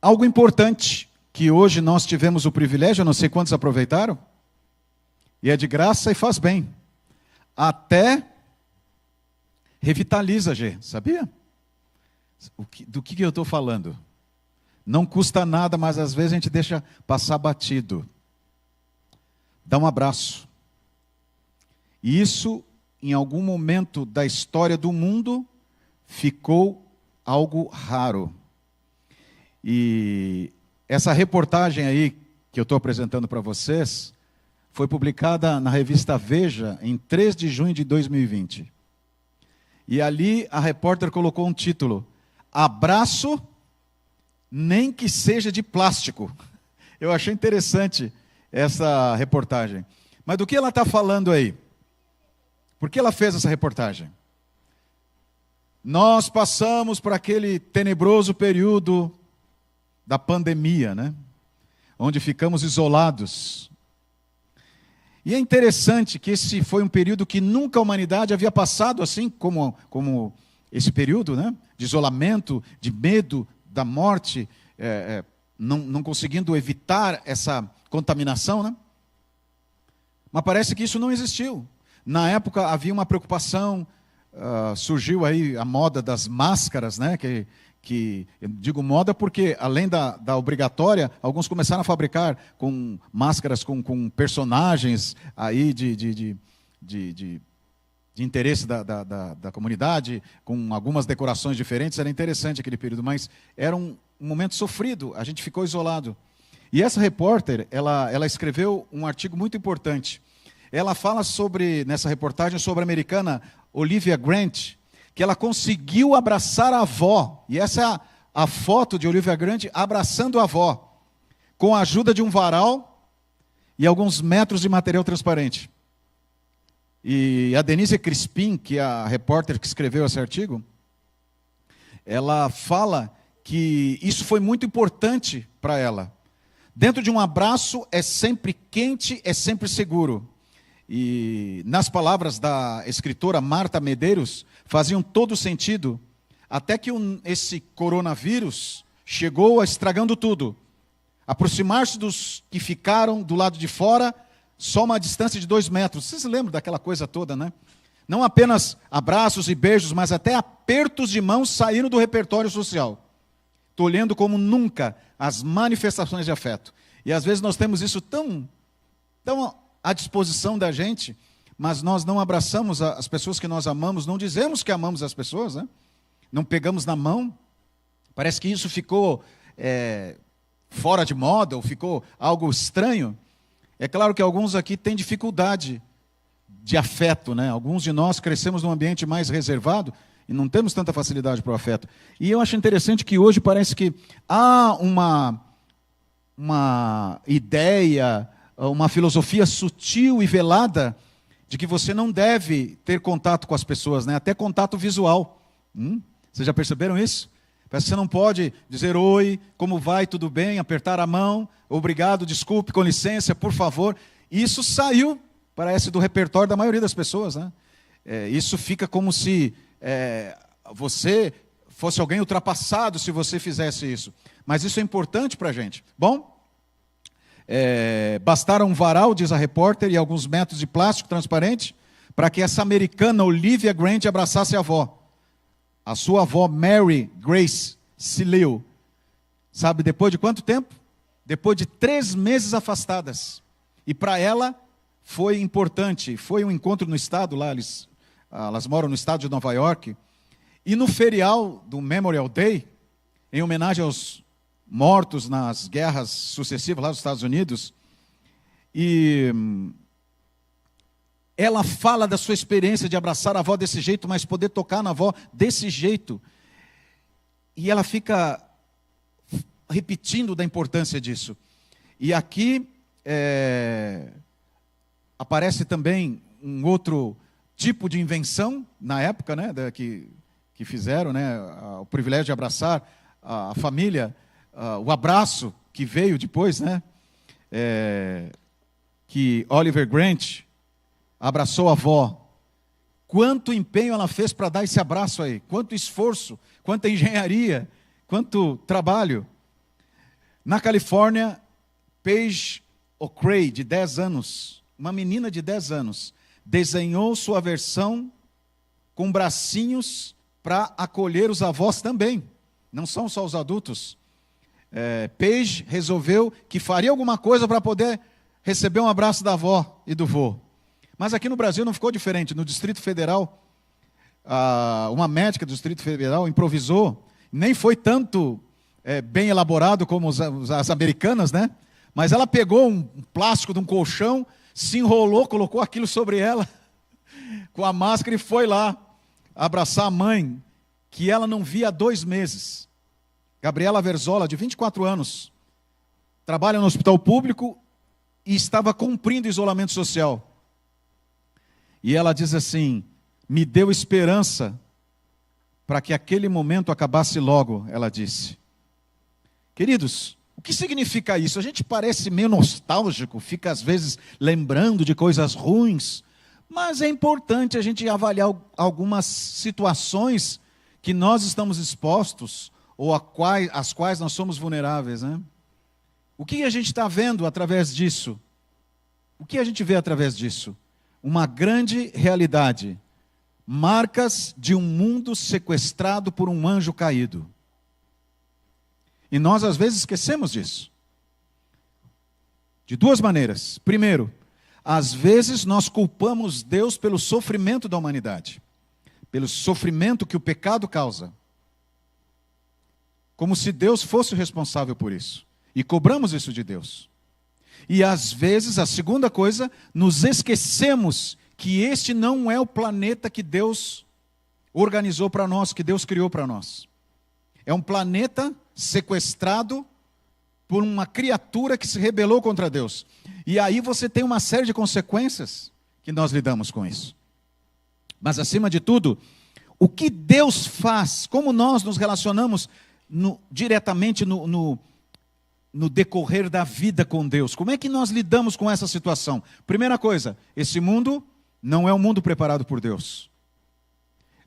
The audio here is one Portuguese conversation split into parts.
Algo importante que hoje nós tivemos o privilégio, eu não sei quantos aproveitaram, e é de graça e faz bem. Até revitaliza, G, sabia? Do que eu estou falando? Não custa nada, mas às vezes a gente deixa passar batido. Dá um abraço. E isso, em algum momento da história do mundo, ficou algo raro. E essa reportagem aí, que eu estou apresentando para vocês, foi publicada na revista Veja, em 3 de junho de 2020. E ali a repórter colocou um título: Abraço, nem que seja de plástico. Eu achei interessante essa reportagem. Mas do que ela está falando aí? Por que ela fez essa reportagem? Nós passamos por aquele tenebroso período da pandemia, né? Onde ficamos isolados. E é interessante que esse foi um período que nunca a humanidade havia passado assim como esse período, né? De isolamento, de medo da morte, não conseguindo evitar essa contaminação, né? Mas parece que isso não existiu. Na época havia uma preocupação, surgiu aí a moda das máscaras, né? Que eu digo moda porque, além da obrigatória, alguns começaram a fabricar com máscaras com personagens aí de interesse da comunidade, com algumas decorações diferentes. Era interessante aquele período, mas era um momento sofrido, a gente ficou isolado. E essa repórter, ela escreveu um artigo muito importante. Ela fala nessa reportagem sobre a americana Olivia Grant, que ela conseguiu abraçar a avó. E essa é a foto de Olivia Grant abraçando a avó, com a ajuda de um varal e alguns metros de material transparente. E a Denise Crispim, que é a repórter que escreveu esse artigo, ela fala que isso foi muito importante para ela. Dentro de um abraço é sempre quente, é sempre seguro. E nas palavras da escritora Marta Medeiros, faziam todo sentido, até que esse coronavírus chegou estragando tudo. Aproximar-se dos que ficaram do lado de fora, só uma distância de 2 metros. Vocês se lembram daquela coisa toda, né? Não apenas abraços e beijos, mas até apertos de mãos saíram do repertório social. Estou olhando como nunca as manifestações de afeto. E às vezes nós temos isso tão à disposição da gente, mas nós não abraçamos as pessoas que nós amamos, não dizemos que amamos as pessoas, né? Não pegamos na mão. Parece que isso ficou fora de moda, ou ficou algo estranho. É claro que alguns aqui têm dificuldade de afeto, né? Alguns de nós crescemos num ambiente mais reservado e não temos tanta facilidade para o afeto. E eu acho interessante que hoje parece que há uma ideia, uma filosofia sutil e velada de que você não deve ter contato com as pessoas, né? Até contato visual. Vocês já perceberam isso? Parece que você não pode dizer oi, como vai, tudo bem, apertar a mão, obrigado, desculpe, com licença, por favor. Isso saiu, parece, do repertório da maioria das pessoas, né? Isso fica como se você fosse alguém ultrapassado se você fizesse isso. Mas isso é importante para a gente. Bom, bastaram um varal, diz a repórter, e alguns metros de plástico transparente para que essa americana Olivia Grant abraçasse a avó. A sua avó Mary Grace Sileu. Sabe depois de quanto tempo? Depois de 3 meses afastadas. E para ela foi importante. Foi um encontro no estado lá, elas moram no estado de Nova York. E no ferial do Memorial Day, em homenagem aos mortos nas guerras sucessivas lá dos Estados Unidos, e ela fala da sua experiência de abraçar a avó desse jeito, mas poder tocar na avó desse jeito. E ela fica repetindo da importância disso. E aqui aparece também um outro tipo de invenção, na época, né, que fizeram, né, o privilégio de abraçar a família, o abraço que veio depois, né, que Oliver Grant abraçou a avó. Quanto empenho ela fez para dar esse abraço aí, quanto esforço, quanta engenharia, quanto trabalho. Na Califórnia, Paige O'Cray, de 10 anos, uma menina de 10 anos, desenhou sua versão com bracinhos para acolher os avós também. Não são só os adultos. Paige resolveu que faria alguma coisa para poder receber um abraço da avó e do vô. Mas aqui no Brasil não ficou diferente. No Distrito Federal, uma médica do Distrito Federal improvisou, nem foi tanto bem elaborado como as americanas, né? Mas ela pegou um plástico de um colchão, se enrolou, colocou aquilo sobre ela, com a máscara, e foi lá abraçar a mãe, que ela não via há 2 meses. Gabriela Verzola, de 24 anos, trabalha no hospital público e estava cumprindo isolamento social. E ela diz assim: me deu esperança para que aquele momento acabasse logo, ela disse. Queridos, o que significa isso? A gente parece meio nostálgico, fica às vezes lembrando de coisas ruins, mas é importante a gente avaliar algumas situações que nós estamos expostos, ou às quais nós somos vulneráveis, né? O que a gente está vendo através disso? O que a gente vê através disso? Uma grande realidade. Marcas de um mundo sequestrado por um anjo caído. E nós às vezes esquecemos disso. De 2 maneiras. Primeiro, às vezes nós culpamos Deus pelo sofrimento da humanidade. Pelo sofrimento que o pecado causa. Como se Deus fosse o responsável por isso. E cobramos isso de Deus. E às vezes, a segunda coisa, nos esquecemos que este não é o planeta que Deus organizou para nós, que Deus criou para nós. É um planeta sequestrado por uma criatura que se rebelou contra Deus. E aí você tem uma série de consequências que nós lidamos com isso. Mas acima de tudo, o que Deus faz, como nós nos relacionamos diretamente no decorrer da vida com Deus. Como é que nós lidamos com essa situação? Primeira coisa, esse mundo não é um mundo preparado por Deus.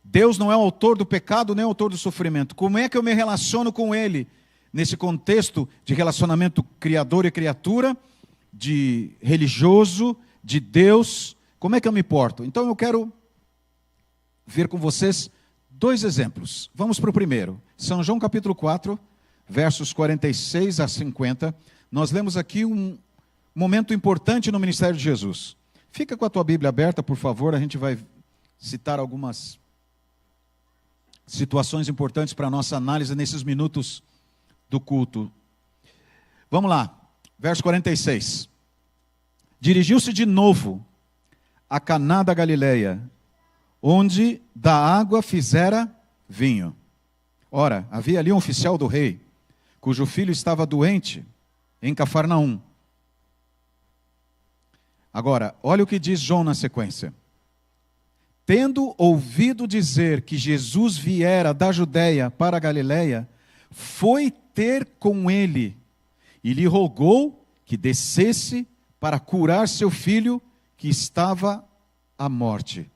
Deus não é o autor do pecado, nem o autor do sofrimento. Como é que eu me relaciono com Ele? Nesse contexto de relacionamento criador e criatura, de religioso, de Deus, como é que eu me porto? Então eu quero ver com vocês 2 exemplos. Vamos para o primeiro. São João capítulo 4, versos 46 a 50. Nós lemos aqui um momento importante no ministério de Jesus. Fica com a tua Bíblia aberta, por favor. A gente vai citar algumas situações importantes para a nossa análise nesses minutos do culto. Vamos lá, verso 46. Dirigiu-se de novo a Caná da Galileia, onde da água fizera vinho. Ora, havia ali um oficial do rei, cujo filho estava doente em Cafarnaum. Agora, olha o que diz João na sequência. Tendo ouvido dizer que Jesus viera da Judeia para a Galileia, foi ter com ele e lhe rogou que descesse para curar seu filho que estava à morte.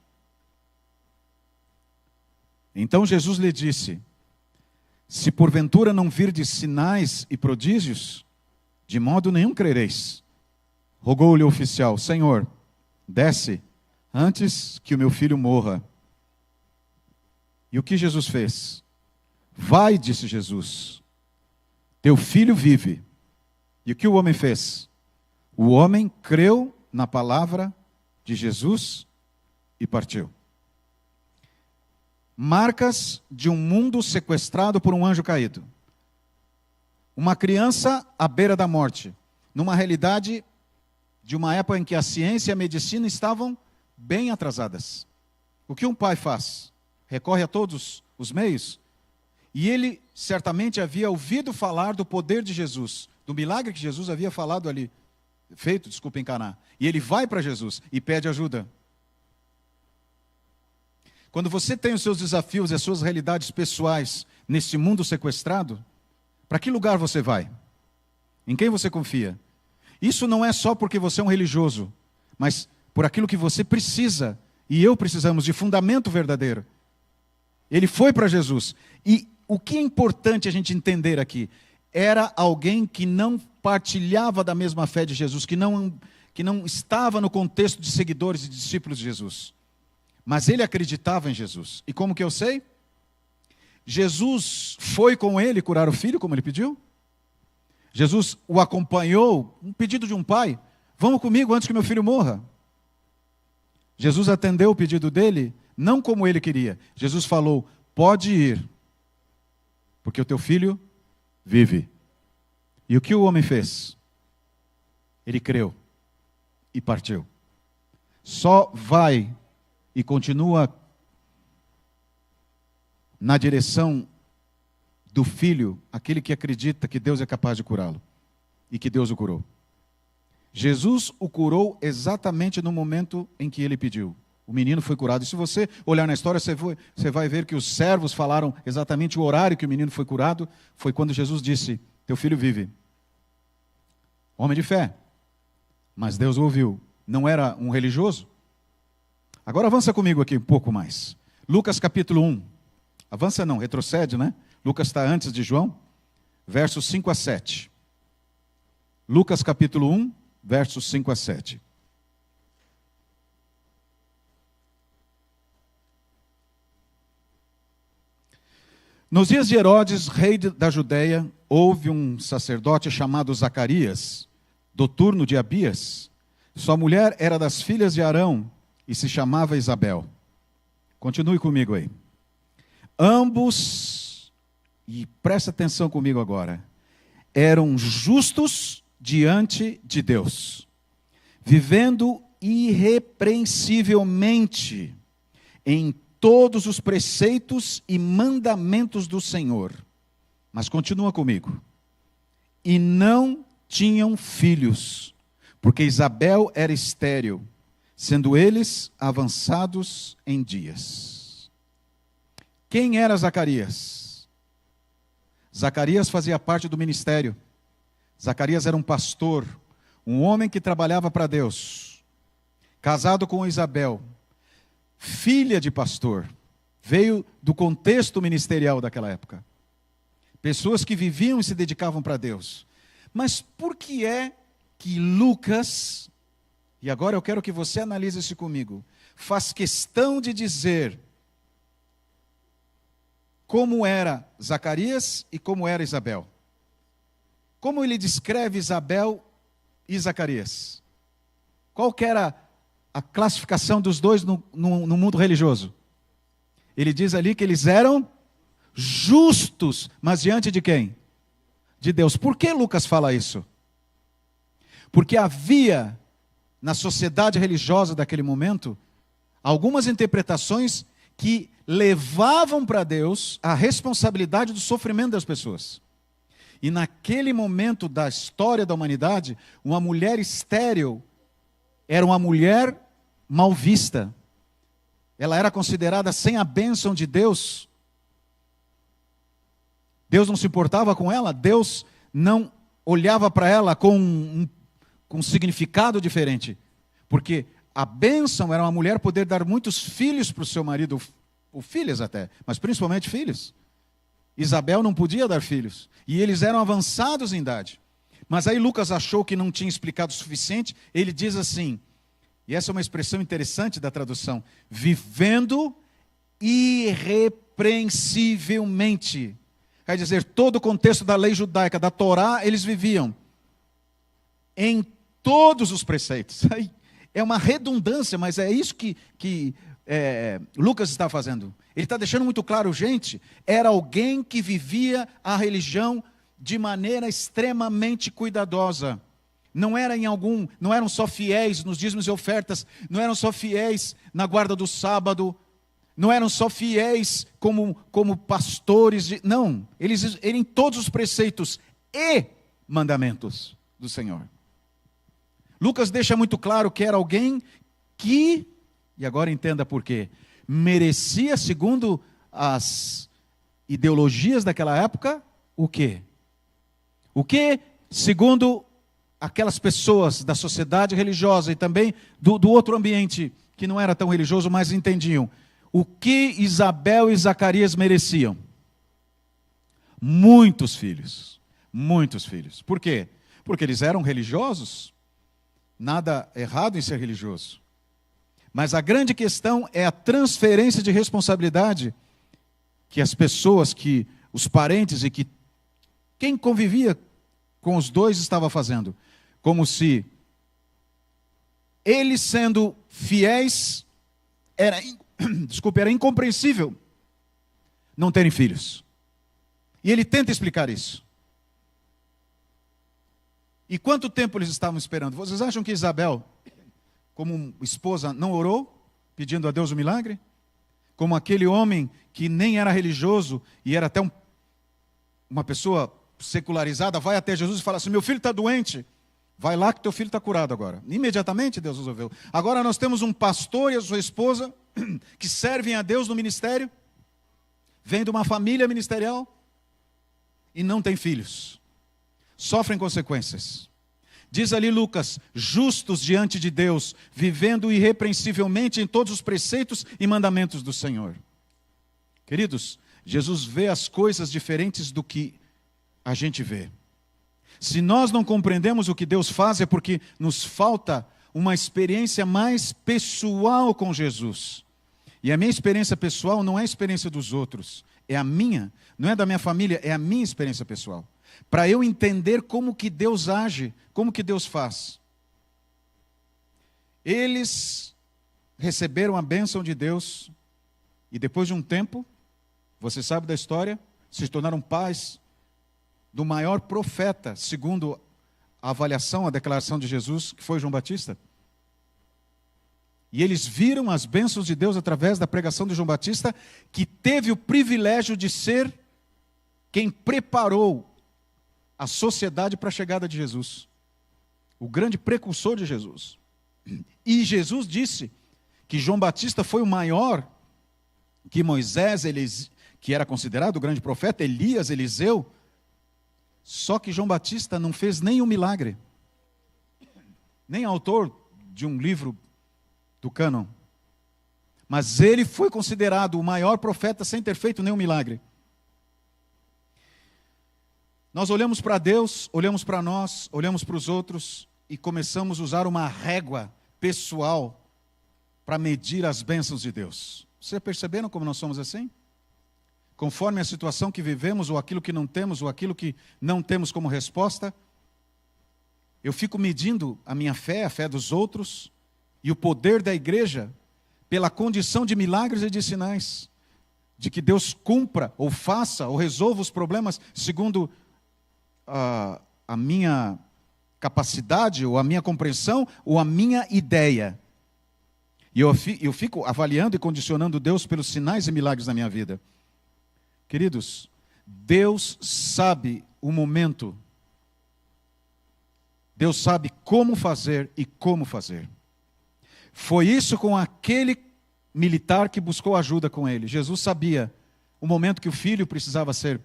Então Jesus lhe disse: se porventura não virdes sinais e prodígios, de modo nenhum crereis. Rogou-lhe o oficial: Senhor, desce antes que o meu filho morra. E o que Jesus fez? Vai, disse Jesus, teu filho vive. E o que o homem fez? O homem creu na palavra de Jesus e partiu. Marcas de um mundo sequestrado por um anjo caído. Uma criança à beira da morte. Numa realidade de uma época em que a ciência e a medicina estavam bem atrasadas. O que um pai faz? Recorre a todos os meios. E ele certamente havia ouvido falar do poder de Jesus, do milagre que Jesus havia falado ali, feito, desculpa, em Caná. E ele vai para Jesus e pede ajuda. Quando você tem os seus desafios e as suas realidades pessoais nesse mundo sequestrado, para que lugar você vai? Em quem você confia? Isso não é só porque você é um religioso, mas por aquilo que você precisa, e eu precisamos, de fundamento verdadeiro. Ele foi para Jesus. E o que é importante a gente entender aqui? era alguém que não partilhava da mesma fé de Jesus, que não estava no contexto de seguidores e discípulos de Jesus. Mas ele acreditava em Jesus. E como que eu sei? Jesus foi com ele curar o filho, como ele pediu? Jesus o acompanhou, um pedido de um pai: vamos comigo antes que meu filho morra. Jesus atendeu o pedido dele, não como ele queria. Jesus falou: pode ir, porque o teu filho vive. E o que o homem fez? Ele creu e partiu. Só vai e continua na direção do filho aquele que acredita que Deus é capaz de curá-lo e que Deus o curou. Jesus o curou exatamente no momento em que ele pediu. O menino foi curado. E se você olhar na história, você vai ver que os servos falaram exatamente o horário que o menino foi curado. Foi quando Jesus disse: teu filho vive. Homem de fé. Mas Deus o ouviu. Não era um religioso? Agora avança comigo aqui um pouco mais. Lucas capítulo 1. Avança não, retrocede, né? Lucas está antes de João. Versos 5 a 7. Lucas capítulo 1, versos 5 a 7. Nos dias de Herodes, rei da Judeia, houve um sacerdote chamado Zacarias, do turno de Abias. Sua mulher era das filhas de Arão e se chamava Isabel. Continue comigo aí. Ambos, e presta atenção comigo agora, eram justos diante de Deus, vivendo irrepreensivelmente em todos os preceitos e mandamentos do Senhor. Mas continua comigo. E não tinham filhos, porque Isabel era estéril, sendo eles avançados em dias. Quem era Zacarias? Zacarias fazia parte do ministério. Zacarias era um pastor, um homem que trabalhava para Deus, casado com Isabel, filha de pastor, veio do contexto ministerial daquela época. Pessoas que viviam e se dedicavam para Deus. Mas por que é que Lucas, e agora eu quero que você analise isso comigo, faz questão de dizer como era Zacarias e como era Isabel? Como ele descreve Isabel e Zacarias? Qual que era a classificação dos dois no mundo religioso? Ele diz ali que eles eram justos, mas diante de quem? De Deus. Por que Lucas fala isso? Porque havia, na sociedade religiosa daquele momento, algumas interpretações que levavam para Deus a responsabilidade do sofrimento das pessoas. E naquele momento da história da humanidade, uma mulher estéril era uma mulher mal vista. Ela era considerada sem a bênção de Deus. Deus não se importava com ela, Deus não olhava para ela com um significado diferente. Porque a bênção era uma mulher poder dar muitos filhos para o seu marido, ou filhas até, mas principalmente filhos. Isabel não podia dar filhos, e eles eram avançados em idade. Mas aí Lucas achou que não tinha explicado o suficiente, ele diz assim, e essa é uma expressão interessante da tradução: vivendo irrepreensivelmente. Quer dizer, todo o contexto da lei judaica, da Torá, eles viviam em todos os preceitos. É uma redundância, mas é isso que Lucas está fazendo. Ele está deixando muito claro, gente, era alguém que vivia a religião de maneira extremamente cuidadosa. Não eram só fiéis nos dízimos e ofertas, não eram só fiéis na guarda do sábado, não eram só fiéis como pastores, não, eles em todos os preceitos e mandamentos do Senhor. Lucas deixa muito claro que era alguém que, e agora entenda por quê, merecia, segundo as ideologias daquela época, o quê? O que, segundo aquelas pessoas da sociedade religiosa e também do outro ambiente que não era tão religioso, mas entendiam, o que Isabel e Zacarias mereciam? Muitos filhos, Muitos filhos. Por quê? Porque eles eram religiosos. Nada errado em ser religioso. Mas a grande questão é a transferência de responsabilidade que as pessoas, que os parentes e que quem convivia com os dois estava fazendo. Como se eles sendo fiéis, era incompreensível não terem filhos. E ele tenta explicar isso. E quanto tempo eles estavam esperando? Vocês acham que Isabel, como esposa, não orou, pedindo a Deus o milagre? Como aquele homem que nem era religioso e era até uma pessoa secularizada, vai até Jesus e fala assim: meu filho está doente, vai lá que teu filho está curado agora. Imediatamente Deus resolveu. Agora nós temos um pastor e a sua esposa que servem a Deus no ministério, vem de uma família ministerial e não tem filhos. Sofrem consequências. Diz ali Lucas: justos diante de Deus, vivendo irrepreensivelmente em todos os preceitos e mandamentos do Senhor. Queridos, Jesus vê as coisas diferentes do que a gente vê. Se nós não compreendemos o que Deus faz, é porque nos falta uma experiência mais pessoal com Jesus. E a minha experiência pessoal não é a experiência dos outros, é a minha, não é da minha família, é a minha experiência pessoal. Para eu entender como que Deus age, como que Deus faz. Eles receberam a bênção de Deus e depois de um tempo, você sabe da história, se tornaram pais do maior profeta, segundo a avaliação, a declaração de Jesus, que foi João Batista. E eles viram as bênçãos de Deus através da pregação de João Batista, que teve o privilégio de ser quem preparou a sociedade para a chegada de Jesus. O grande precursor de Jesus. E Jesus disse que João Batista foi o maior, que Moisés, que era considerado o grande profeta, Elias, Eliseu. Só que João Batista não fez nenhum milagre. Nem autor de um livro do cânon. Mas ele foi considerado o maior profeta sem ter feito nenhum milagre. Nós olhamos para Deus, olhamos para nós, olhamos para os outros e começamos a usar uma régua pessoal para medir as bênçãos de Deus. Vocês perceberam como nós somos assim? Conforme a situação que vivemos, ou aquilo que não temos, ou aquilo que não temos como resposta, eu fico medindo a minha fé, a fé dos outros, e o poder da igreja, pela condição de milagres e de sinais, de que Deus cumpra, ou faça, ou resolva os problemas, segundo a minha capacidade, ou a minha compreensão, ou a minha ideia. E eu fico avaliando e condicionando Deus pelos sinais e milagres da minha vida. Queridos, Deus sabe o momento. Deus sabe como fazer e como fazer. Foi isso com aquele militar que buscou ajuda com ele. Jesus sabia o momento que o filho precisava ser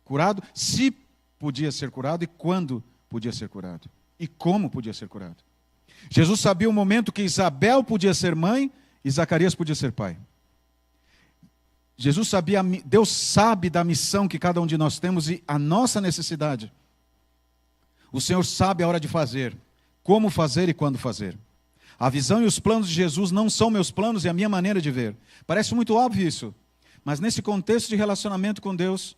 curado, se podia ser curado e quando podia ser curado. E como podia ser curado. Jesus sabia o momento que Isabel podia ser mãe e Zacarias podia ser pai. Jesus sabia, Deus sabe da missão que cada um de nós temos e a nossa necessidade. O Senhor sabe a hora de fazer, como fazer e quando fazer. A visão e os planos de Jesus não são meus planos e a minha maneira de ver. Parece muito óbvio isso, mas nesse contexto de relacionamento com Deus,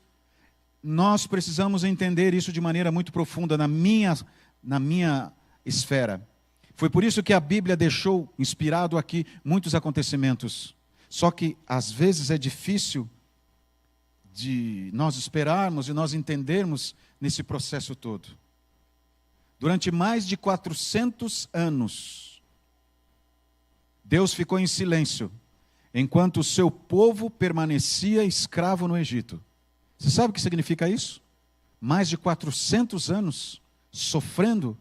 nós precisamos entender isso de maneira muito profunda na minha esfera. Foi por isso que a Bíblia deixou inspirado aqui muitos acontecimentos. Só que às vezes é difícil de nós esperarmos e nós entendermos nesse processo todo. Durante mais de 400 anos, Deus ficou em silêncio, enquanto o seu povo permanecia escravo no Egito. Você sabe o que significa isso? Mais de 400 anos sofrendo,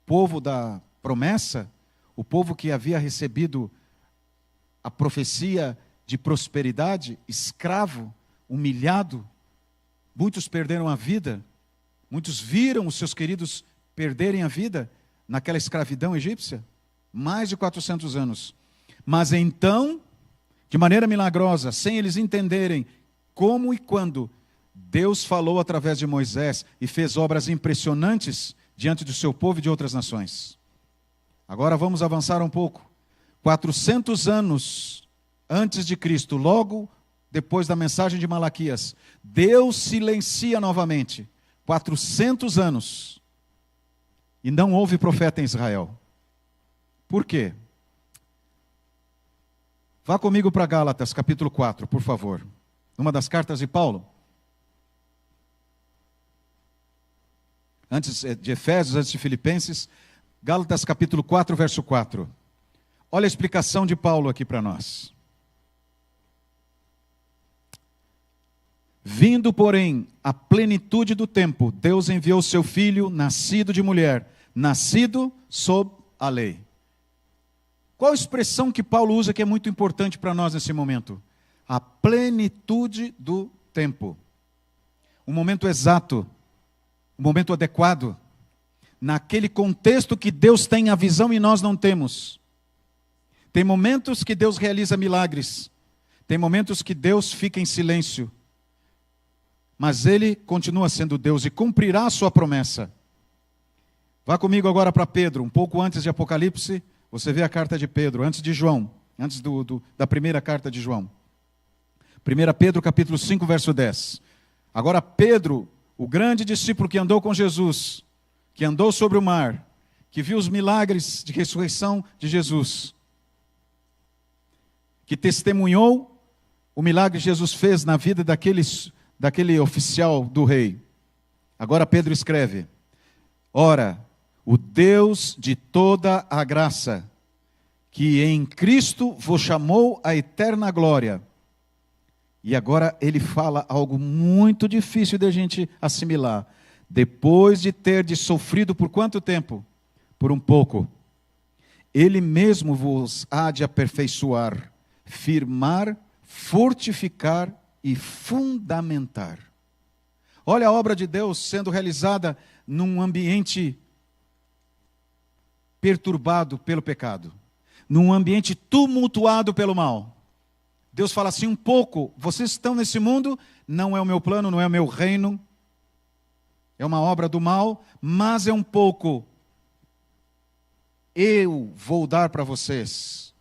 povo da promessa, o povo que havia recebido a profecia de prosperidade, escravo, humilhado. Muitos perderam a vida, muitos viram os seus queridos perderem a vida naquela escravidão egípcia. Mais de 400 anos. Mas então, de maneira milagrosa, sem eles entenderem como e quando, Deus falou através de Moisés e fez obras impressionantes diante do seu povo e de outras nações. Agora vamos avançar um pouco. 400 anos antes de Cristo, logo depois da mensagem de Malaquias, Deus silencia novamente. 400 anos. E não houve profeta em Israel. Por quê? Vá comigo para Gálatas, capítulo 4, por favor. Uma das cartas de Paulo. Antes de Efésios, antes de Filipenses. Gálatas, capítulo 4, verso 4. Olha a explicação de Paulo aqui para nós. Vindo, porém, a plenitude do tempo, Deus enviou seu Filho, nascido de mulher, nascido sob a lei. Qual a expressão que Paulo usa que é muito importante para nós nesse momento? A plenitude do tempo. Um momento exato, um momento adequado, naquele contexto que Deus tem a visão e nós não temos. Tem momentos que Deus realiza milagres, tem momentos que Deus fica em silêncio, mas Ele continua sendo Deus e cumprirá a sua promessa. Vá comigo agora para Pedro, um pouco antes de Apocalipse. Você vê a carta de Pedro, antes de João, antes da primeira carta de João. 1 Pedro capítulo 5, verso 10. Agora Pedro, o grande discípulo que andou com Jesus, que andou sobre o mar, que viu os milagres de ressurreição de Jesus, que testemunhou o milagre que Jesus fez na vida daquele oficial do rei. Agora Pedro escreve: ora, o Deus de toda a graça, que em Cristo vos chamou à eterna glória. E agora ele fala algo muito difícil de a gente assimilar. Depois de ter sofrido por quanto tempo? Por um pouco. Ele mesmo vos há de aperfeiçoar, firmar, fortificar e fundamentar. Olha a obra de Deus sendo realizada num ambiente perturbado pelo pecado, num ambiente tumultuado pelo mal. Deus fala assim: um pouco, vocês estão nesse mundo, não é o meu plano, não é o meu reino, é uma obra do mal, mas é um pouco. Eu vou dar para vocês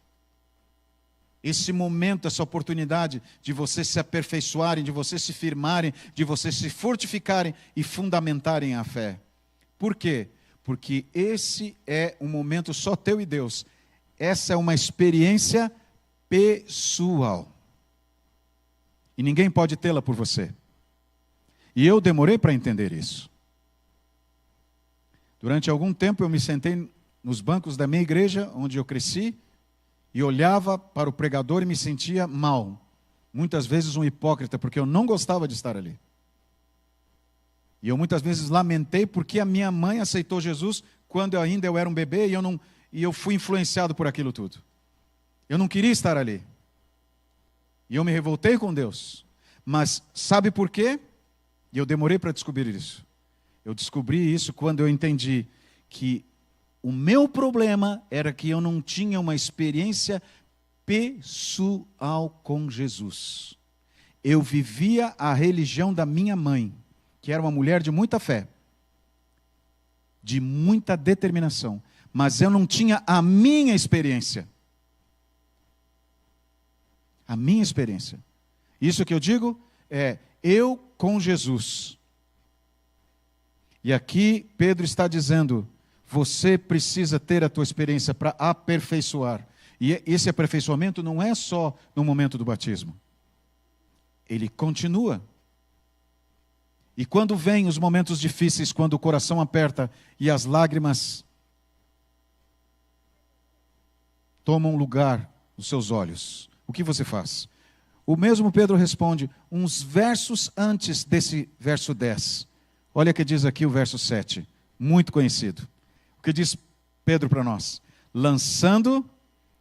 esse momento, essa oportunidade de vocês se aperfeiçoarem, de vocês se firmarem, de vocês se fortificarem e fundamentarem a fé. Por quê? Porque esse é um momento só teu e Deus. Essa é uma experiência pessoal. E ninguém pode tê-la por você. E eu demorei para entender isso. Durante algum tempo eu me sentei nos bancos da minha igreja, onde eu cresci, e olhava para o pregador e me sentia mal. Muitas vezes um hipócrita, porque eu não gostava de estar ali. E eu muitas vezes lamentei porque a minha mãe aceitou Jesus quando eu era um bebê e eu fui influenciado por aquilo tudo. Eu não queria estar ali. E eu me revoltei com Deus. Mas sabe por quê? E eu demorei para descobrir isso. Eu descobri isso quando eu entendi que o meu problema era que eu não tinha uma experiência pessoal com Jesus. Eu vivia a religião da minha mãe, que era uma mulher de muita fé, de muita determinação, mas eu não tinha a minha experiência. A minha experiência. Isso que eu digo é eu com Jesus. E aqui Pedro está dizendo: você precisa ter a tua experiência para aperfeiçoar. E esse aperfeiçoamento não é só no momento do batismo. Ele continua. E quando vêm os momentos difíceis, quando o coração aperta e as lágrimas tomam lugar nos seus olhos, o que você faz? O mesmo Pedro responde uns versos antes desse verso 10. Olha o que diz aqui o verso 7, muito conhecido. O que diz Pedro para nós? Lançando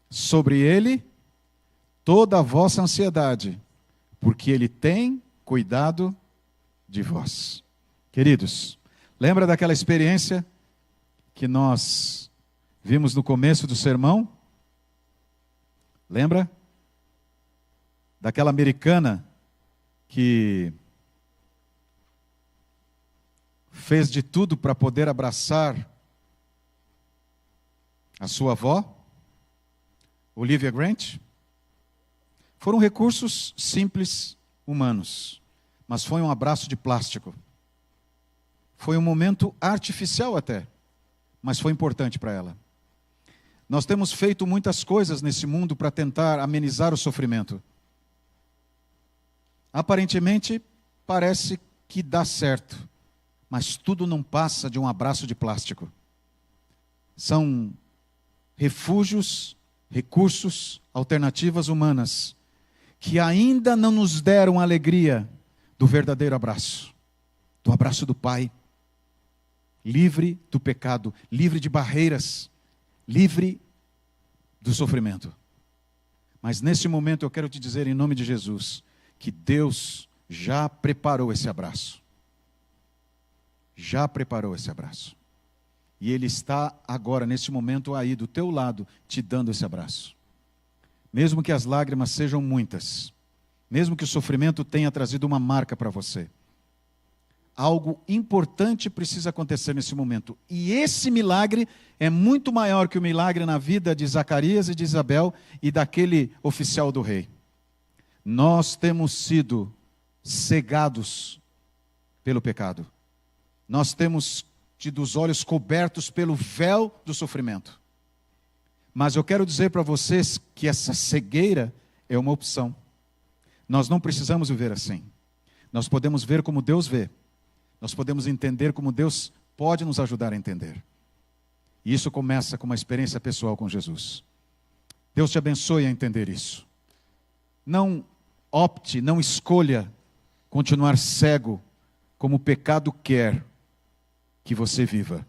sobre ele toda a vossa ansiedade, porque ele tem cuidado de vós. Queridos, lembra daquela experiência que nós vimos no começo do sermão? Lembra? Daquela americana que fez de tudo para poder abraçar a sua avó, Olivia Grant. Foram recursos simples, humanos, mas foi um abraço de plástico. Foi um momento artificial até, mas foi importante para ela. Nós temos feito muitas coisas nesse mundo para tentar amenizar o sofrimento. Aparentemente, parece que dá certo, mas tudo não passa de um abraço de plástico. São refúgios, recursos, alternativas humanas, que ainda não nos deram a alegria do verdadeiro abraço, do abraço do Pai, livre do pecado, livre de barreiras, livre do sofrimento. Mas nesse momento eu quero te dizer em nome de Jesus, que Deus já preparou esse abraço. Já preparou esse abraço. E Ele está agora, nesse momento aí, do teu lado, te dando esse abraço. Mesmo que as lágrimas sejam muitas, mesmo que o sofrimento tenha trazido uma marca para você, algo importante precisa acontecer nesse momento. E esse milagre é muito maior que o milagre na vida de Zacarias e de Isabel e daquele oficial do rei. Nós temos sido cegados pelo pecado. Nós temos tido os olhos cobertos pelo véu do sofrimento. Mas eu quero dizer para vocês que essa cegueira é uma opção. Nós não precisamos viver assim. Nós podemos ver como Deus vê. Nós podemos entender como Deus pode nos ajudar a entender. E isso começa com uma experiência pessoal com Jesus. Deus te abençoe a entender isso. Não opte, não escolha continuar cego como o pecado quer que você viva.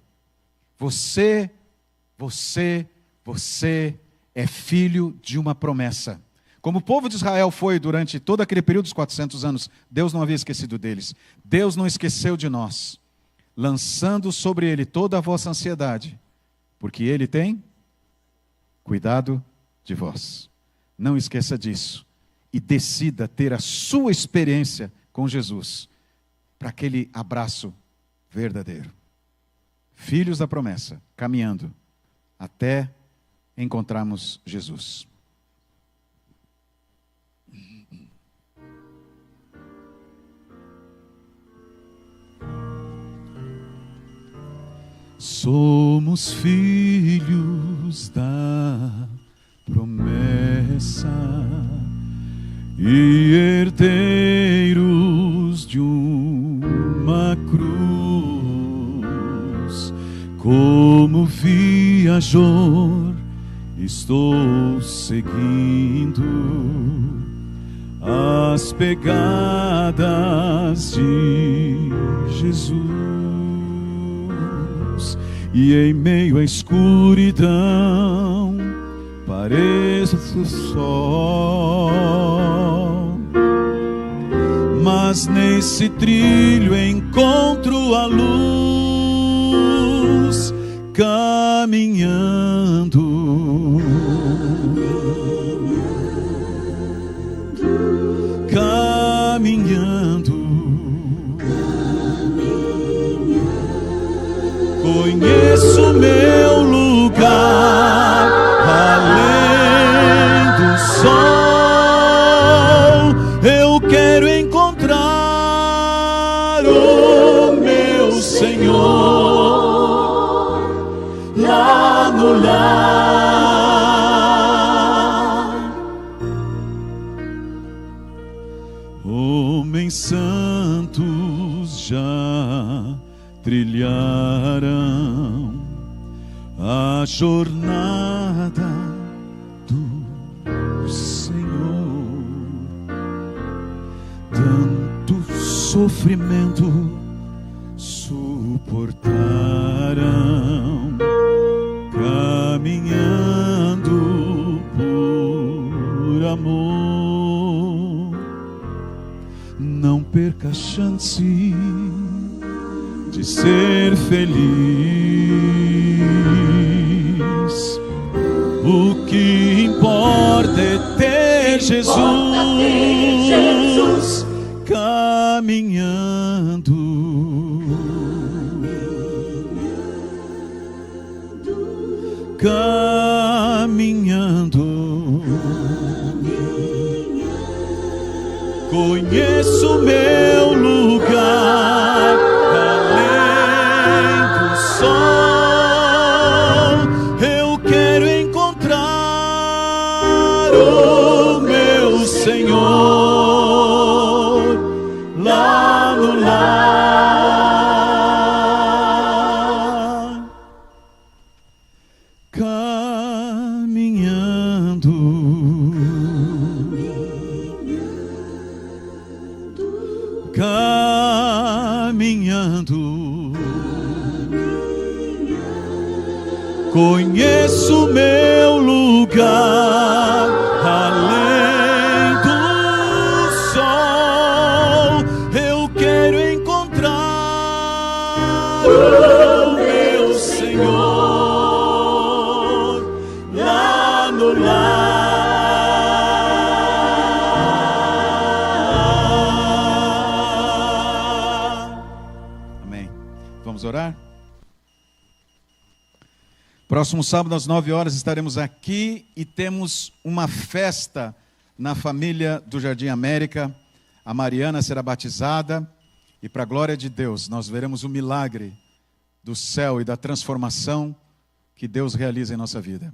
Você é filho de uma promessa. Como o povo de Israel foi durante todo aquele período dos 400 anos, Deus não havia esquecido deles. Deus não esqueceu de nós, lançando sobre Ele toda a vossa ansiedade, porque Ele tem cuidado de vós. Não esqueça disso e decida ter a sua experiência com Jesus, para aquele abraço verdadeiro. Filhos da promessa, caminhando até encontrarmos Jesus. Somos filhos da promessa e herdeiros de uma cruz. Como viajor estou seguindo as pegadas de Jesus. E em meio à escuridão pareço só, mas nesse trilho encontro a luz caminhando, caminhando. Conheço meu lugar além do sol. Eu quero encontrar o meu Senhor lá no lar. Homens santos já trilharão a jornada do Senhor. Tanto sofrimento suportarão, caminhando por amor. Não perca a chance de ser feliz. O que importa é ter Jesus caminhando. caminhando, conheço meu lugar, além do sol, eu quero encontrar o meu Senhor lá no lar, caminhando, conheço meu lugar, além do sol, eu quero encontrar o meu Senhor lá no lar. Vamos orar? Próximo sábado às 9 horas estaremos aqui e temos uma festa na família do Jardim América. A Mariana será batizada e, para a glória de Deus, nós veremos o milagre do céu e da transformação que Deus realiza em nossa vida.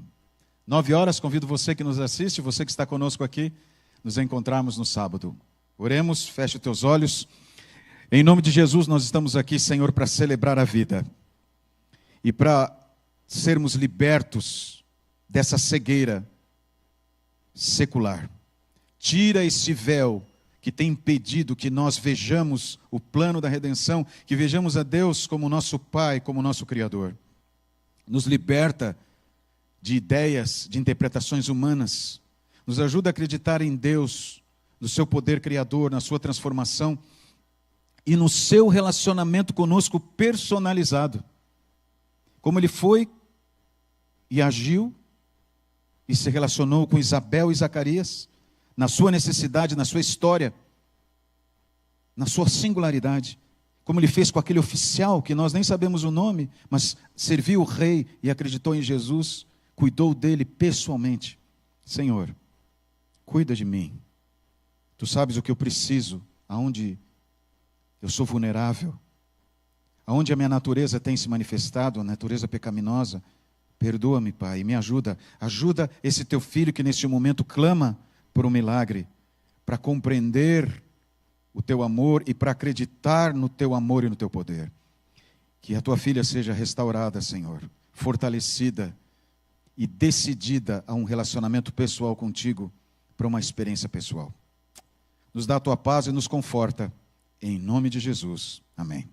9 horas, convido você que nos assiste, você que está conosco aqui, nos encontrarmos no sábado. Oremos, feche os teus olhos. Em nome de Jesus, nós estamos aqui, Senhor, para celebrar a vida e para sermos libertos dessa cegueira secular. Tira esse véu que tem impedido que nós vejamos o plano da redenção, que vejamos a Deus como nosso Pai, como nosso Criador. Nos liberta de ideias, de interpretações humanas. Nos ajuda a acreditar em Deus, no seu poder criador, na sua transformação e no seu relacionamento conosco personalizado. Como ele foi e agiu e se relacionou com Isabel e Zacarias, na sua necessidade, na sua história, na sua singularidade. Como ele fez com aquele oficial, que nós nem sabemos o nome, mas serviu o rei e acreditou em Jesus, cuidou dele pessoalmente. Senhor, cuida de mim. Tu sabes o que eu preciso, aonde eu sou vulnerável, aonde a minha natureza tem se manifestado, a natureza pecaminosa. Perdoa-me, Pai, e me ajuda. Ajuda esse teu filho que neste momento clama por um milagre, para compreender o teu amor e para acreditar no teu amor e no teu poder. Que a tua filha seja restaurada, Senhor, fortalecida e decidida a um relacionamento pessoal contigo, para uma experiência pessoal. Nos dá a tua paz e nos conforta. Em nome de Jesus. Amém.